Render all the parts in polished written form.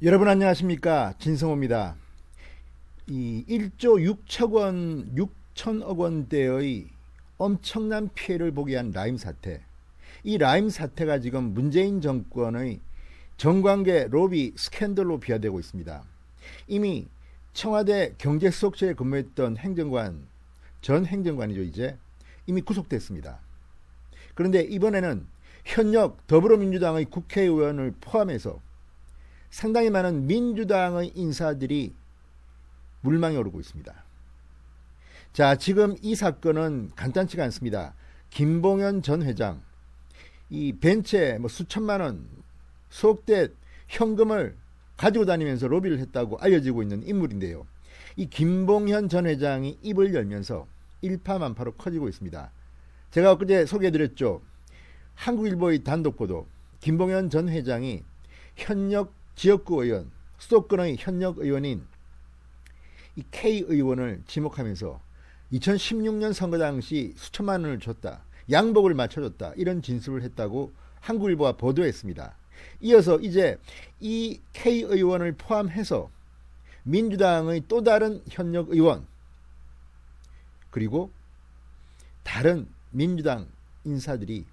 여러분 안녕하십니까, 진성호입니다. 이 1조 6천억 원대의 엄청난 피해를 보게 한 라임 사태. 이 라임 사태가 지금 문재인 정권의 정관계 로비 스캔들로 비화되고 있습니다. 이미 청와대 경제수석실에 근무했던 전 행정관이죠, 이제 이미 구속됐습니다. 그런데 이번에는 현역 더불어민주당의 국회의원을 포함해서 상당히 많은 민주당의 인사들이 물망에 오르고 있습니다. 자, 지금 이 사건은 간단치가 않습니다. 김봉현 전 회장, 이 벤츠에 수천만 원 수억대 현금을 가지고 다니면서 로비를 했다고 알려지고 있는 인물인데요. 이 김봉현 전 회장이 입을 열면서 일파만파로 커지고 있습니다. 제가 엊그제 소개해드렸죠. 한국일보의 단독 보도, 김봉현 전 회장이 현역 지역구 의원, 수도권의 현역 의원인 이 K 의원을 지목하면서 2016년 선거 당시 수천만 원을 줬다, 양복을 맞춰줬다, 이런 진술을 했다고 한국일보가 보도했습니다. 이어서 이제 이 K 의원을 포함해서 민주당의 또 다른 현역 의원 그리고 다른 민주당 인사들이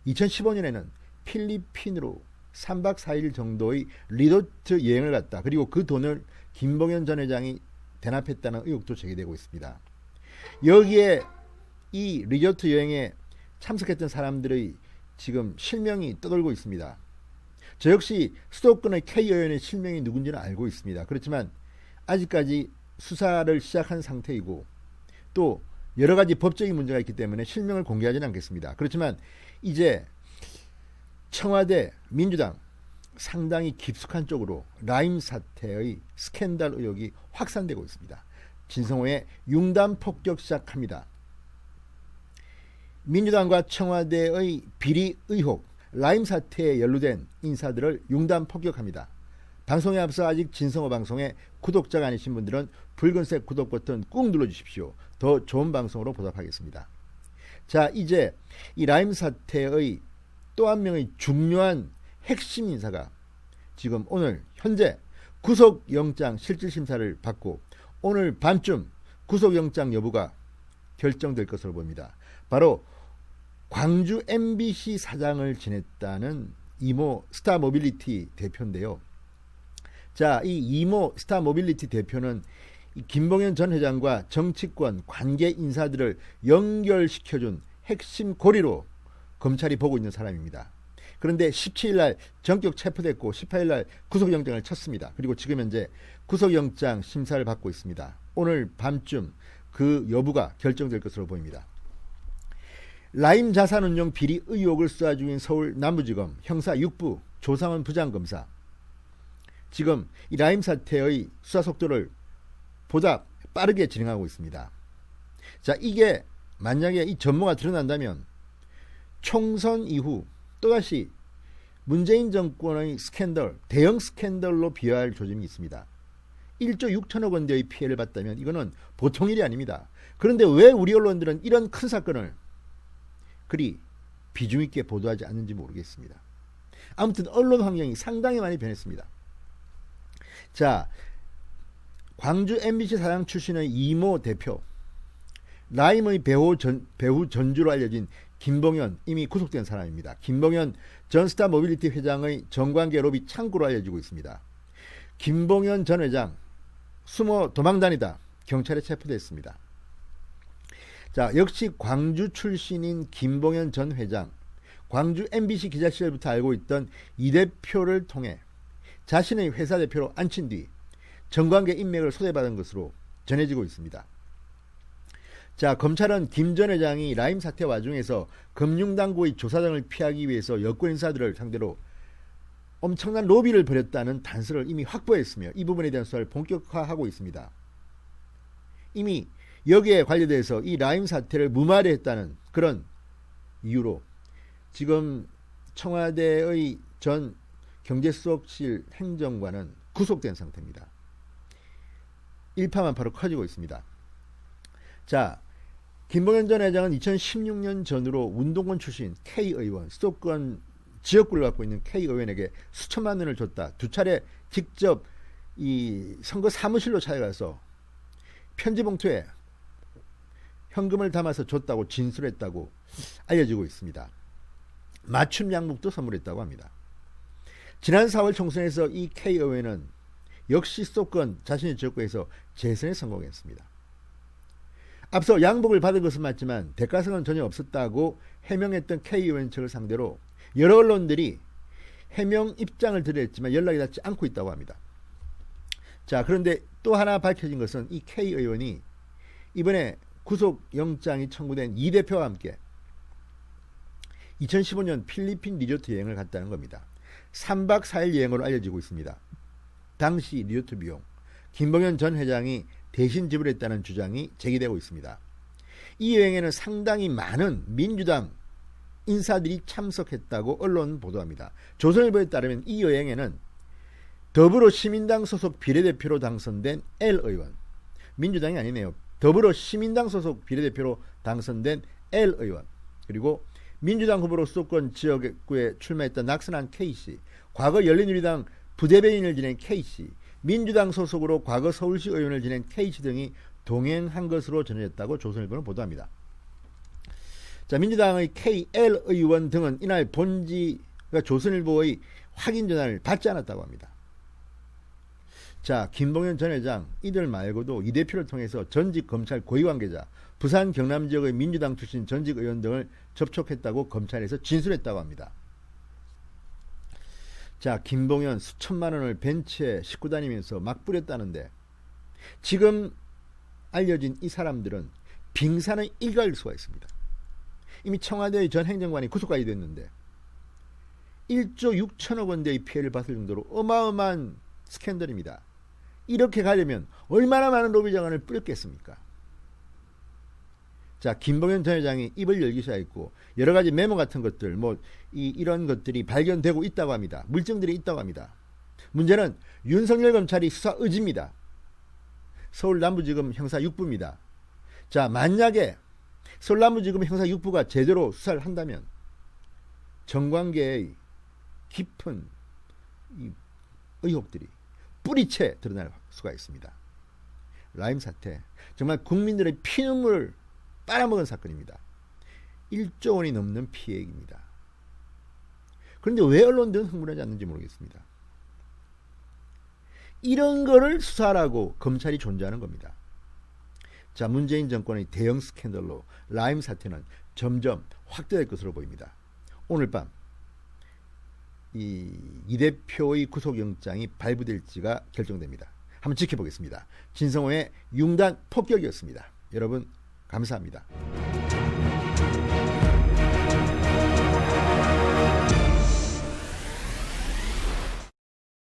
2015년에는 필리핀으로 3박 4일 정도의 리조트 여행을 갔다. 그리고 그 돈을 김봉현 전 회장이 대납했다는 의혹도 제기되고 있습니다. 여기에 이 리조트 여행에 참석했던 사람들의 지금 실명이 떠돌고 있습니다. 저 역시 수도권의 K 의원의 실명이 누군지는 알고 있습니다. 그렇지만 아직까지 수사를 시작한 상태이고 또 여러 가지 법적인 문제가 있기 때문에 실명을 공개하지는 않겠습니다. 그렇지만 이제 청와대 민주당 상당히 깊숙한 쪽으로 라임 사태의 스캔들 의혹이 확산되고 있습니다. 진성호의 융단 폭격 시작합니다. 민주당과 청와대의 비리 의혹, 라임 사태에 연루된 인사들을 융단 폭격합니다. 방송에 앞서 아직 진성호 방송에 구독자가 아니신 분들은 붉은색 구독 버튼 꾹 눌러주십시오. 더 좋은 방송으로 보답하겠습니다. 자, 이제 이 라임 사태의 또 한 명의 중요한 핵심 인사가 지금 오늘 현재 구속영장 실질심사를 받고 오늘 밤쯤 구속영장 여부가 결정될 것으로 보입니다. 바로 광주 MBC 사장을 지냈다는 이모 스타모빌리티 대표인데요. 자, 이 이모 스타모빌리티 대표는 김봉현 전 회장과 정치권 관계 인사들을 연결시켜준 핵심 고리로 검찰이 보고 있는 사람입니다. 그런데 17일 전격 체포됐고 18일 구속영장을 쳤습니다. 그리고 지금 현재 구속영장 심사를 받고 있습니다. 오늘 밤쯤 그 여부가 결정될 것으로 보입니다. 라임 자산운용 비리 의혹을 수사 중인 서울 남부지검 형사 6부 조상원 부장검사, 지금 이 라임 사태의 수사 속도를 보다 빠르게 진행하고 있습니다. 자, 이게 만약에 이 전모가 드러난다면 총선 이후 또다시 문재인 정권의 스캔들, 대형 스캔들로 비화할 조짐이 있습니다. 1조 6천억 원대의 피해를 봤다면 이거는 보통 일이 아닙니다. 그런데 왜 우리 언론들은 이런 큰 사건을 그리 비중 있게 보도하지 않는지 모르겠습니다. 아무튼 언론 환경이 상당히 많이 변했습니다. 자, 광주 MBC 사장 출신의 이모 대표, 라임의 배후 전주로 알려진 김봉현, 이미 구속된 사람입니다. 김봉현 전 스타모빌리티 회장의 정관계 로비 창구로 알려지고 있습니다. 김봉현 전 회장 숨어 도망다니다 경찰에 체포됐습니다. 자, 역시 광주 출신인 김봉현 전 회장, 광주 MBC 기자실부터 알고 있던 이 대표를 통해 자신의 회사 대표로 앉힌 뒤 정관계 인맥을 소개받은 것으로 전해지고 있습니다. 자, 검찰은 김 전 회장이 라임 사태 와중에서 금융당국의 조사 등을 피하기 위해서 여권 인사들을 상대로 엄청난 로비를 벌였다는 단서를 이미 확보했으며 이 부분에 대한 수사를 본격화하고 있습니다. 이미 여기에 관련돼서 이 라임 사태를 무마했다는 그런 이유로 지금 청와대의 전 경제수석실 행정관은 구속된 상태입니다. 일파만파로 커지고 있습니다. 자, 김봉현 전 회장은 2016년 전으로 운동권 출신 K 의원, 수도권 지역구를 갖고 있는 K 의원에게 수천만 원을 줬다. 두 차례 직접 이 선거 사무실로 찾아가서 편지 봉투에 현금을 담아서 줬다고 진술했다고 알려지고 있습니다. 맞춤 양복도 선물했다고 합니다. 지난 4월 총선에서 이 K 의원은 역시 수도권 자신의 지역구에서 재선에 성공했습니다. 앞서 양복을 받은 것은 맞지만 대가성은 전혀 없었다고 해명했던 K 의원 측을 상대로 여러 언론들이 해명 입장을 드렸지만 연락이 닿지 않고 있다고 합니다. 자, 그런데 또 하나 밝혀진 것은 이 K 의원이 이번에 구속영장이 청구된 이 대표와 함께 2015년 필리핀 리조트 여행을 갔다는 겁니다. 3박 4일 여행으로 알려지고 있습니다. 당시 리조트 비용 김봉현 전 회장이 대신 지불했다는 주장이 제기되고 있습니다. 이 여행에는 상당히 많은 민주당 인사들이 참석했다고 언론 보도합니다. 조선일보에 따르면 이 여행에는 더불어시민당 소속 비례대표로 당선된 L 의원, 민주당이 아니네요. 더불어시민당 소속 비례대표로 당선된 L 의원, 그리고 민주당 후보로 수도권 지역구에 출마했던 낙선한 K씨, 과거 열린우리당 부대변인을 지낸 K씨, 민주당 소속으로 과거 서울시 의원을 지낸 K씨 등이 동행한 것으로 전해졌다고 조선일보는 보도합니다. 자, 민주당의 KL 의원 등은 이날 본지, 그러니까 조선일보의 확인 전화를 받지 않았다고 합니다. 자, 김봉현 전 회장 이들 말고도 이 대표를 통해서 전직 검찰 고위 관계자, 부산 경남 지역의 민주당 출신 전직 의원 등을 접촉했다고 검찰에서 진술했다고 합니다. 자, 김봉현 수천만 원을 벤츠에 싣고 다니면서 막 뿌렸다는데 지금 알려진 이 사람들은 빙산의 일가일 수가 있습니다. 이미 청와대의 전 행정관이 구속까지 됐는데 1조 6천억 원대의 피해를 받을 정도로 어마어마한 스캔들입니다. 이렇게 가려면 얼마나 많은 로비 자금을 뿌렸겠습니까? 자, 김봉현 전 회장이 입을 열기 시작했고 여러 가지 메모 같은 것들, 이런 것들이 발견되고 있다고 합니다. 물증들이 있다고 합니다. 문제는 윤석열 검찰이 수사 의지입니다. 서울 남부지검 형사 6부입니다. 자, 만약에 서울 남부지검 형사 6부가 제대로 수사를 한다면 정관계의 깊은 이 의혹들이 뿌리채 드러날 수가 있습니다. 라임 사태, 정말 국민들의 피눈물을 빨아먹은 사건입니다. 1조 원이 넘는 피해액입니다. 그런데 왜 언론들은 흥분하지 않는지 모르겠습니다. 이런 거를 수사하라고 검찰이 존재하는 겁니다. 자, 문재인 정권의 대형 스캔들로 라임 사태는 점점 확대될 것으로 보입니다. 오늘 밤 이 대표의 구속영장이 발부될지가 결정됩니다. 한번 지켜보겠습니다. 진성호의 융단 폭격이었습니다. 여러분 감사합니다.